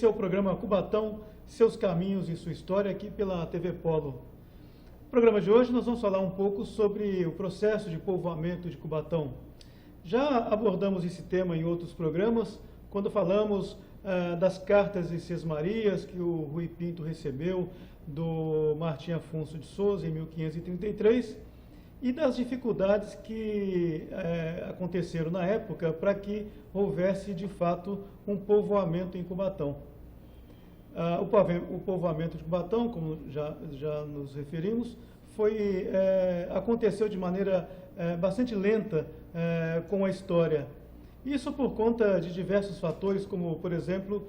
esse é o programa Cubatão, seus caminhos e sua história, aqui pela TV Polo. No programa de hoje nós vamos falar um pouco sobre o processo de povoamento de Cubatão. Já abordamos esse tema em outros programas, quando falamos das cartas de Sesmarias que o Rui Pinto recebeu do Martim Afonso de Souza em 1533 e das dificuldades que aconteceram na época para que houvesse de fato um povoamento em Cubatão. O povoamento de Cubatão, como já nos referimos, aconteceu de maneira bastante lenta com a história. Isso por conta de diversos fatores, como, por exemplo,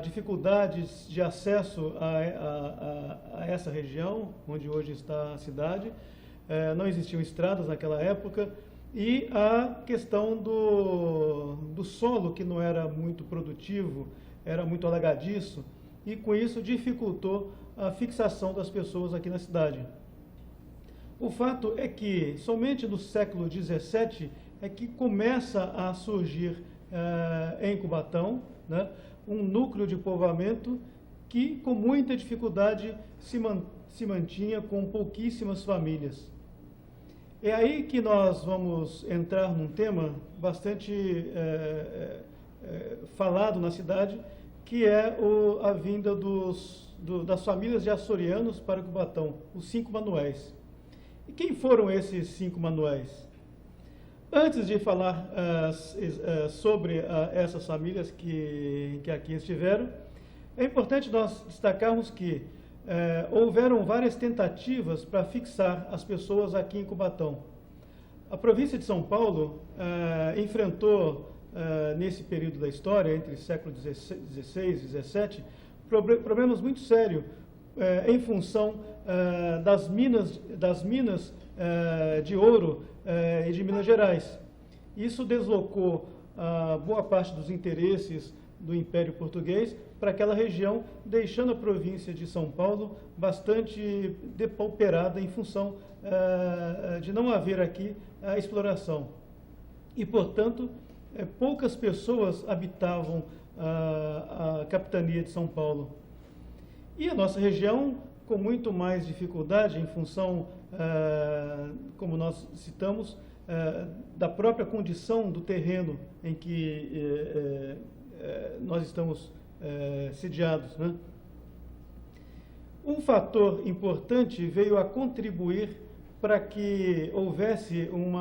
dificuldades de acesso a essa região, onde hoje está a cidade. Não existiam estradas naquela época, e a questão do solo, que não era muito produtivo, era muito alagadiço, e com isso dificultou a fixação das pessoas aqui na cidade. O fato é que somente no século XVII é que começa a surgir em Cubatão, né, um núcleo de povoamento que com muita dificuldade se mantinha com pouquíssimas famílias. É aí que nós vamos entrar num tema bastante falado na cidade, que é a vinda das famílias de açorianos para Cubatão, os 5 Manuéis. E quem foram esses 5 Manuéis? Antes de falar sobre essas famílias que aqui estiveram, é importante nós destacarmos que houveram várias tentativas para fixar as pessoas aqui em Cubatão. A província de São Paulo enfrentou, nesse período da história, entre século XVI e XVII, problemas muito sérios em função das minas de ouro e de Minas Gerais. Isso deslocou boa parte dos interesses do Império Português para aquela região, deixando a província de São Paulo bastante depauperada em função de não haver aqui a exploração. E, portanto, poucas pessoas habitavam a capitania de São Paulo. E a nossa região, com muito mais dificuldade em função, como nós citamos, da própria condição do terreno em que nós estamos sediados, né? Um fator importante veio a contribuir para que houvesse um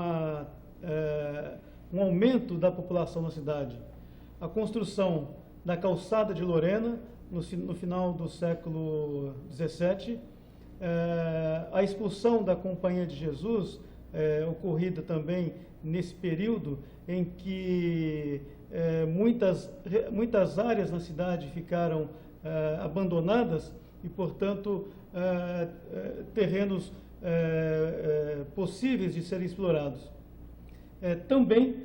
aumento da população na cidade. A construção da calçada de Lorena, no final do século XVII, a expulsão da Companhia de Jesus, ocorrida também nesse período em que muitas áreas na cidade ficaram abandonadas e, portanto, terrenos possíveis de serem explorados. Também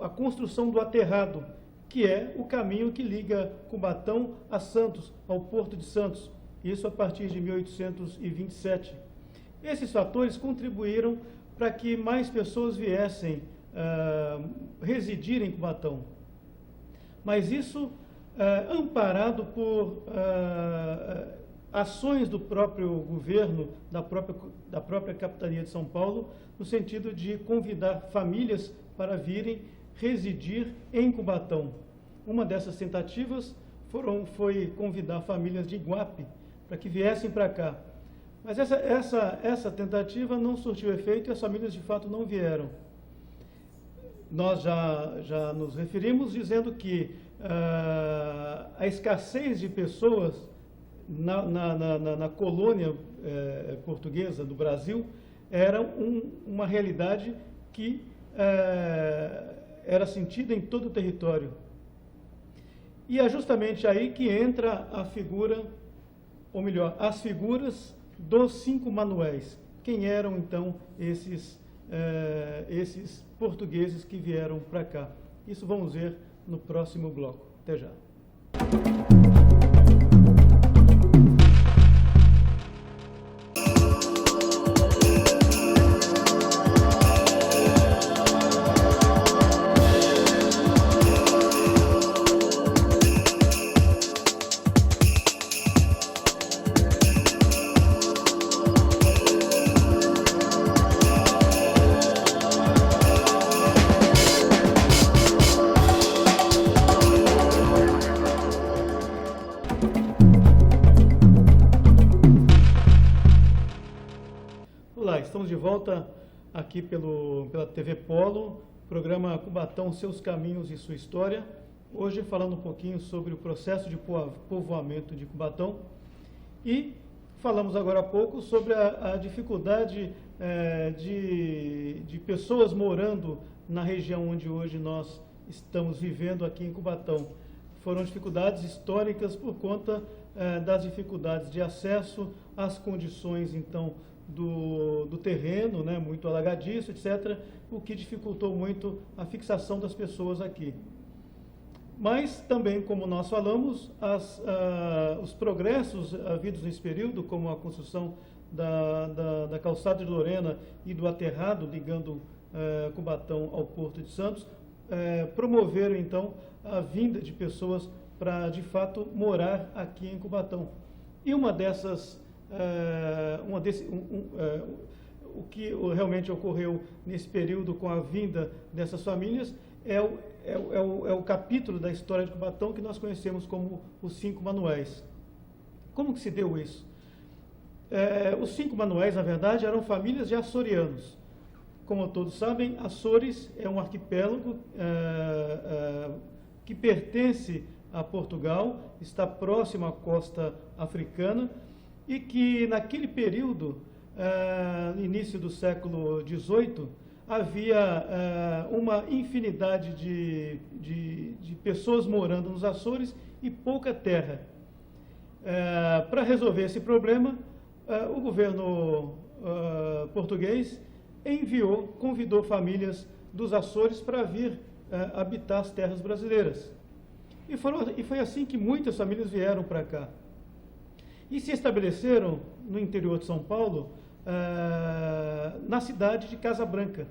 a construção do aterrado, que é o caminho que liga Cubatão a Santos, ao Porto de Santos, isso a partir de 1827. Esses fatores contribuíram para que mais pessoas viessem residir em Cubatão. Mas isso amparado por ações do próprio governo, da própria capitania de São Paulo, no sentido de convidar famílias para virem residir em Cubatão. Uma dessas tentativas foi convidar famílias de Iguape para que viessem para cá. Mas essa tentativa não surtiu efeito e as famílias de fato não vieram. Nós já nos referimos dizendo que a escassez de pessoas na colônia portuguesa do Brasil era uma realidade que era sentida em todo o território. E é justamente aí que entra a figura, ou melhor, as figuras dos 5 Manuéis. Quem eram, então, esses portugueses que vieram para cá? Isso vamos ver no próximo bloco. Até já. estamos de volta aqui pela TV Polo, programa Cubatão, Seus Caminhos e Sua História. Hoje falando um pouquinho sobre o processo de povoamento de Cubatão e falamos agora há pouco sobre a dificuldade de pessoas morando na região onde hoje nós estamos vivendo aqui em Cubatão. Foram dificuldades históricas por conta das dificuldades de acesso às condições, então, do terreno, né, muito alagadiço, etc., o que dificultou muito a fixação das pessoas aqui. Mas também, como nós falamos, os progressos havidos nesse período, como a construção da calçada de Lorena e do aterrado ligando Cubatão ao Porto de Santos, promoveram então a vinda de pessoas para, de fato, morar aqui em Cubatão. E o que realmente ocorreu nesse período com a vinda dessas famílias é o capítulo da história de Cubatão que nós conhecemos como os 5 Manuéis. Como que se deu isso? Os 5 Manuéis, na verdade, eram famílias de açorianos. Como todos sabem, Açores é um arquipélago que pertence a Portugal, está próximo à costa africana e que naquele período, início do século XVIII, havia uma infinidade de pessoas morando nos Açores e pouca terra. Para resolver esse problema, o governo português convidou famílias dos Açores para vir habitar as terras brasileiras. E foi assim que muitas famílias vieram para cá. E se estabeleceram no interior de São Paulo, na cidade de Casa Branca,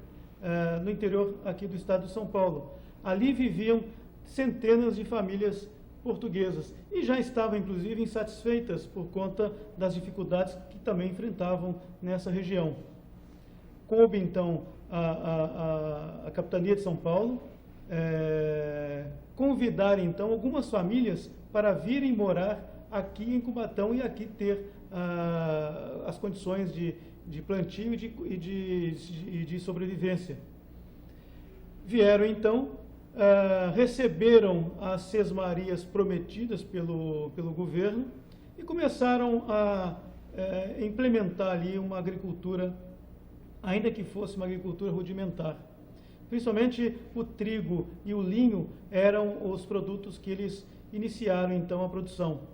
no interior aqui do estado de São Paulo. Ali viviam centenas de famílias portuguesas e já estavam, inclusive, insatisfeitas por conta das dificuldades que também enfrentavam nessa região. Coube, então, a capitania de São Paulo convidar, então, algumas famílias para virem morar aqui em Cubatão e aqui ter as condições de plantio e de sobrevivência. Vieram, então, receberam as sesmarias prometidas pelo governo e começaram a implementar ali uma agricultura, ainda que fosse uma agricultura rudimentar. Principalmente o trigo e o linho eram os produtos que eles iniciaram, então, a produção.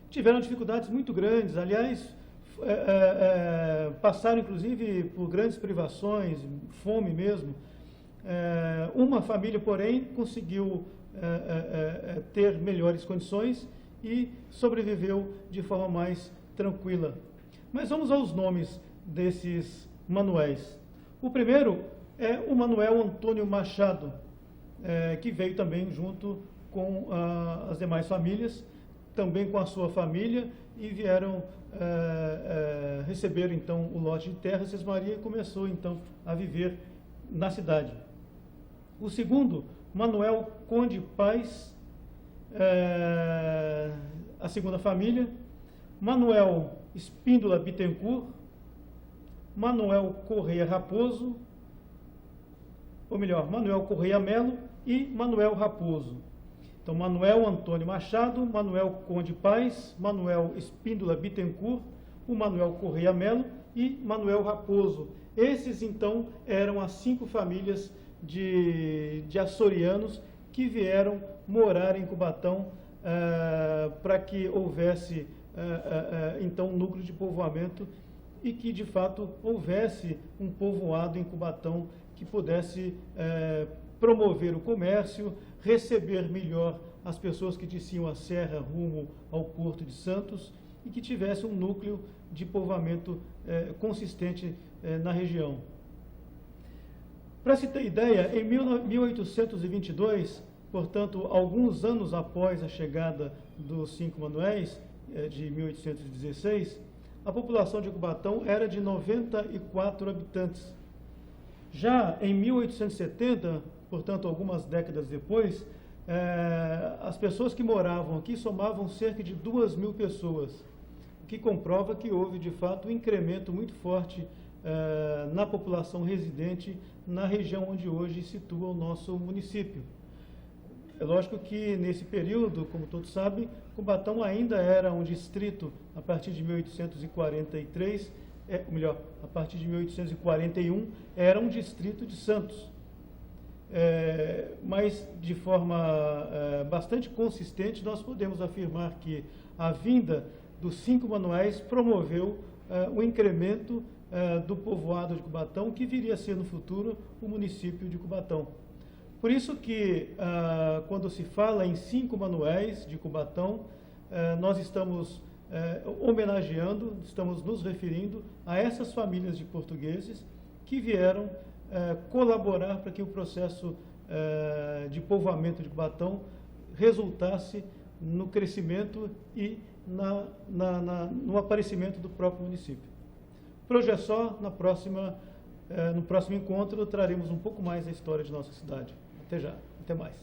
Tiveram dificuldades muito grandes, aliás, passaram, inclusive, por grandes privações, fome mesmo. Uma família, porém, conseguiu ter melhores condições e sobreviveu de forma mais tranquila. Mas vamos aos nomes desses manuéis. O primeiro é o Manuel Antônio Machado, que veio também junto com as demais famílias, também com a sua família, e vieram receber então o lote de terra. Sesmaria começou então a viver na cidade. O segundo, Manuel Conde Paz, a segunda família, Manuel Espíndola Bittencourt, Manuel Correia Raposo, ou melhor, Manuel Correia Melo e Manuel Raposo. Então, Manuel Antônio Machado, Manuel Conde Paz, Manuel Espíndola Bittencourt, o Manuel Correia Melo e Manuel Raposo. Esses, então, eram as 5 famílias de açorianos que vieram morar em Cubatão para que houvesse, então, um núcleo de povoamento e que, de fato, houvesse um povoado em Cubatão que pudesse promover o comércio, receber melhor as pessoas que desciam a serra rumo ao Porto de Santos e que tivesse um núcleo de povoamento consistente na região. Para se ter ideia, em 1822, portanto, alguns anos após a chegada dos 5 Manuéis, de 1816, a população de Cubatão era de 94 habitantes. Já em 1870, portanto, algumas décadas depois, as pessoas que moravam aqui somavam cerca de 2.000 pessoas, o que comprova que houve, de fato, um incremento muito forte na população residente na região onde hoje situa o nosso município. É lógico que nesse período, como todos sabem, Cubatão ainda era um distrito a partir de 1843, a partir de 1841, era um distrito de Santos. Mas de forma bastante consistente, nós podemos afirmar que a vinda dos 5 manuéis promoveu o incremento do povoado de Cubatão, que viria a ser no futuro o município de Cubatão. Por isso que, quando se fala em 5 manuéis de Cubatão, nós estamos homenageando, estamos nos referindo a essas famílias de portugueses que vieram colaborar para que o processo de povoamento de Cubatão resultasse no crescimento e no aparecimento do próprio município. Por hoje é só, no próximo encontro traremos um pouco mais a história de nossa cidade. Até já, até mais.